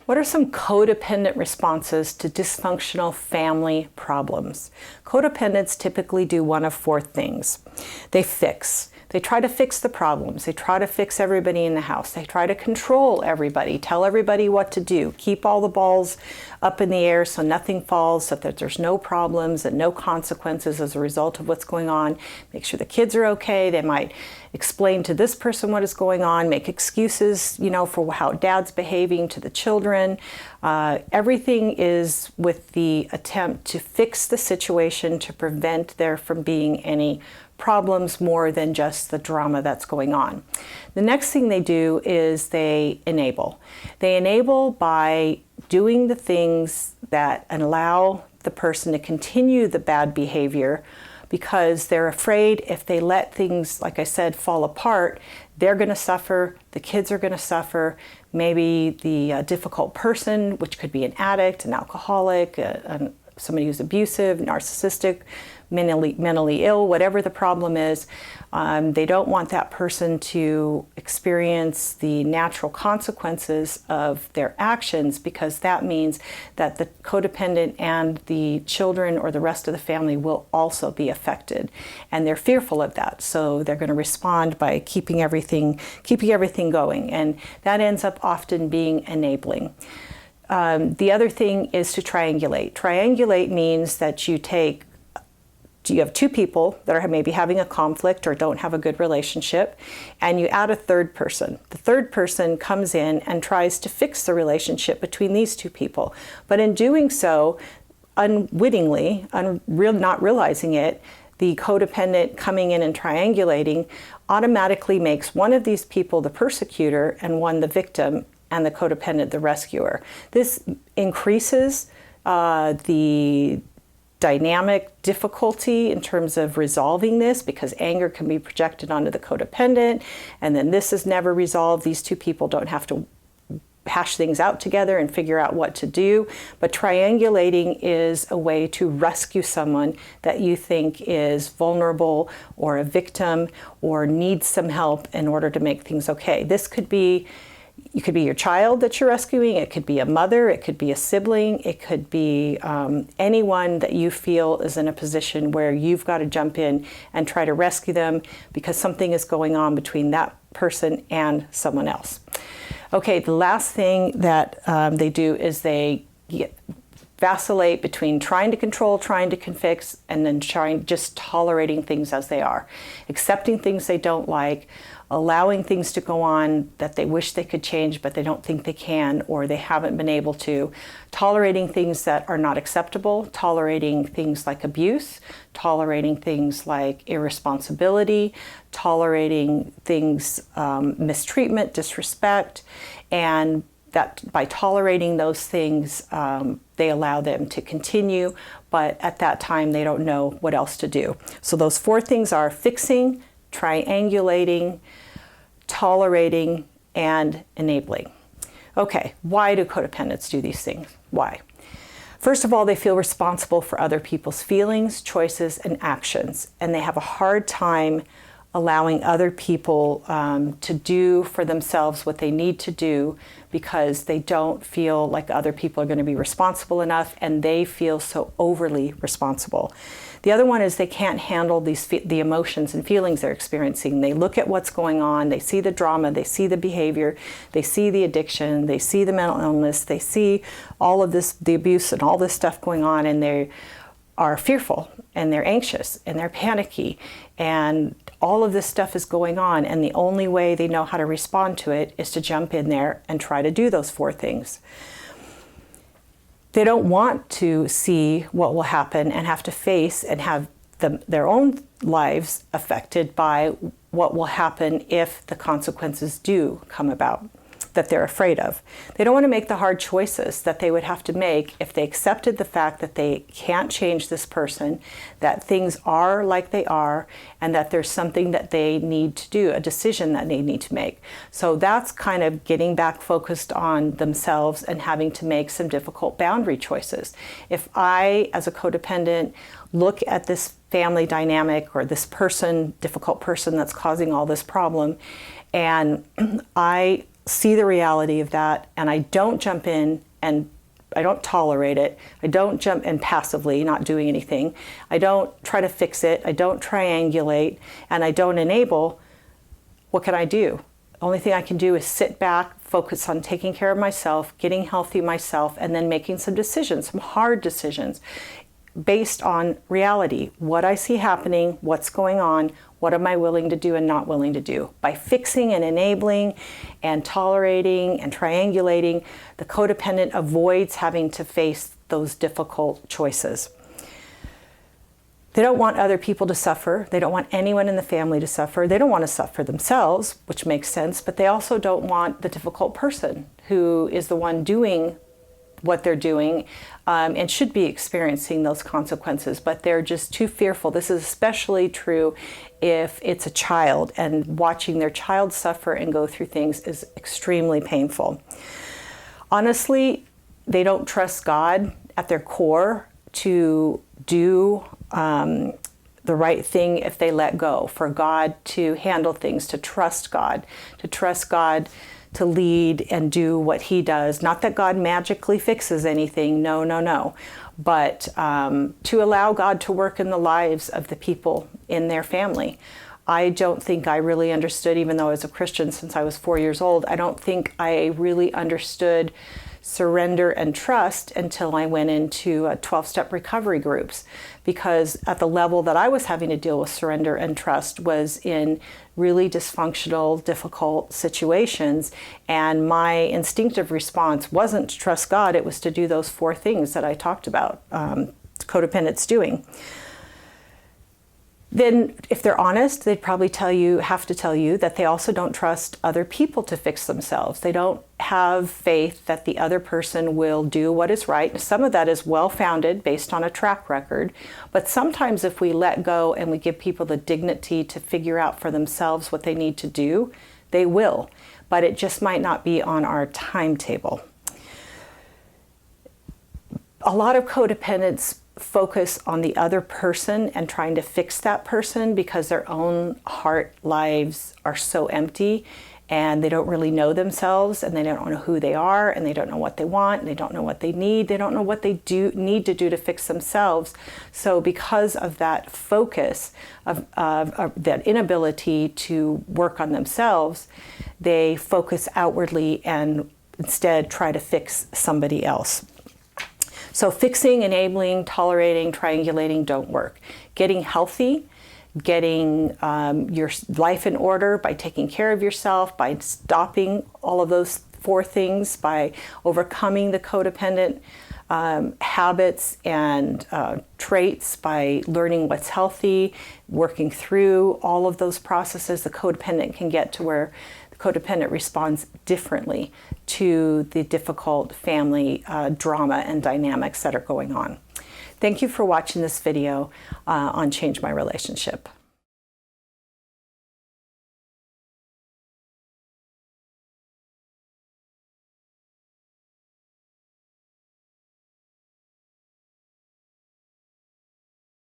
What are some codependent responses to dysfunctional family problems? Codependents typically do one of four things. They fix. They try to fix the problems. They try to fix everybody in the house. They try to control everybody, tell everybody what to do, keep all the balls up in the air so nothing falls, so that there's no problems and no consequences as a result of what's going on. Make sure the kids are okay. They might explain to this person what is going on, make excuses, for how dad's behaving to the children. Everything is with the attempt to fix the situation to prevent there from being any problems more than just the drama that's going on. The next thing they do is they enable. They enable by doing the things that allow the person to continue the bad behavior, because they're afraid if they let things, like I said, fall apart, they're going to suffer, the kids are going to suffer, maybe the difficult person, which could be an addict, an alcoholic, somebody who's abusive, narcissistic, mentally ill, whatever the problem is, they don't want that person to experience the natural consequences of their actions, because that means that the codependent and the children or the rest of the family will also be affected. And they're fearful of that. So they're going to respond by keeping everything going. And that ends up often being enabling. The other thing is to triangulate. Triangulate means that you have two people that are maybe having a conflict or don't have a good relationship, and you add a third person. The third person comes in and tries to fix the relationship between these two people. But in doing so, unwittingly, not realizing it, the codependent coming in and triangulating automatically makes one of these people the persecutor and one the victim, and the codependent the rescuer. This increases the dynamic difficulty in terms of resolving this, because anger can be projected onto the codependent, and then this is never resolved. These two people don't have to hash things out together and figure out what to do. But triangulating is a way to rescue someone that you think is vulnerable or a victim or needs some help in order to make things okay. This could be your child that you're rescuing, it could be a mother, it could be a sibling, it could be anyone that you feel is in a position where you've got to jump in and try to rescue them because something is going on between that person and someone else. Okay, the last thing that they do is they vacillate between trying to control, trying to fix, and then just tolerating things as they are, accepting things they don't like, allowing things to go on that they wish they could change but they don't think they can or they haven't been able to, tolerating things that are not acceptable, tolerating things like abuse, tolerating things like irresponsibility, tolerating things, mistreatment, disrespect, and that by tolerating those things, they allow them to continue, but at that time they don't know what else to do. So those four things are fixing, triangulating, tolerating, and enabling. Okay, why do codependents do these things? Why? First of all, they feel responsible for other people's feelings, choices, and actions, and they have a hard time allowing other people to do for themselves what they need to do because they don't feel like other people are going to be responsible enough, and they feel so overly responsible. The other one is they can't handle the emotions and feelings they're experiencing. They look at what's going on, they see the drama, they see the behavior, they see the addiction, they see the mental illness, they see all of this, the abuse and all this stuff going on, and they are fearful and they're anxious and they're panicky, and all of this stuff is going on, and the only way they know how to respond to it is to jump in there and try to do those four things. They don't want to see what will happen and have to face and have their own lives affected by what will happen if the consequences do come about that they're afraid of. They don't want to make the hard choices that they would have to make if they accepted the fact that they can't change this person, that things are like they are, and that there's something that they need to do, a decision that they need to make. So that's kind of getting back focused on themselves and having to make some difficult boundary choices. If I, as a codependent, look at this family dynamic or this person, difficult person that's causing all this problem, and I see the reality of that, and I don't jump in and I don't tolerate it. I don't jump in passively, not doing anything. I don't try to fix it. I don't triangulate, and I don't enable. What can I do? The only thing I can do is sit back, focus on taking care of myself, getting healthy myself, and then making some decisions, some hard decisions based on reality. What I see happening, what's going on, what am I willing to do and not willing to do? By fixing and enabling and tolerating and triangulating, the codependent avoids having to face those difficult choices. They don't want other people to suffer. They don't want anyone in the family to suffer. They don't want to suffer themselves, which makes sense, but they also don't want the difficult person who is the one doing what they're doing and should be experiencing those consequences, but they're just too fearful. This is especially true if it's a child, and watching their child suffer and go through things is extremely painful. Honestly, they don't trust God at their core to do the right thing if they let go, for God to handle things, to trust God to lead and do what he does. Not that God magically fixes anything, no. But to allow God to work in the lives of the people in their family. I don't think I really understood, even though I was a Christian since I was 4 years old, I don't think I really understood surrender and trust until I went into 12-step recovery groups, because at the level that I was having to deal with surrender and trust was in really dysfunctional, difficult situations, and my instinctive response wasn't to trust God, it was to do those 4 things that I talked about, codependents doing. Then if they're honest, they'd probably have to tell you that they also don't trust other people to fix themselves. They don't have faith that the other person will do what is right. Some of that is well-founded based on a track record, but sometimes if we let go and we give people the dignity to figure out for themselves what they need to do, they will, but it just might not be on our timetable. A lot of codependents focus on the other person and trying to fix that person because their own heart lives are so empty and they don't really know themselves, and they don't know who they are, and they don't know what they want, and they don't know what they need, they don't know what they need to do to fix themselves. So because of that focus, of that inability to work on themselves, they focus outwardly and instead try to fix somebody else. So fixing, enabling, tolerating, triangulating don't work. Getting healthy, getting your life in order by taking care of yourself, by stopping all of those 4 things, by overcoming the codependent habits and traits, by learning what's healthy, working through all of those processes, the codependent can get to where the codependent responds differently to the difficult family drama and dynamics that are going on. Thank you for watching this video on Change My Relationship.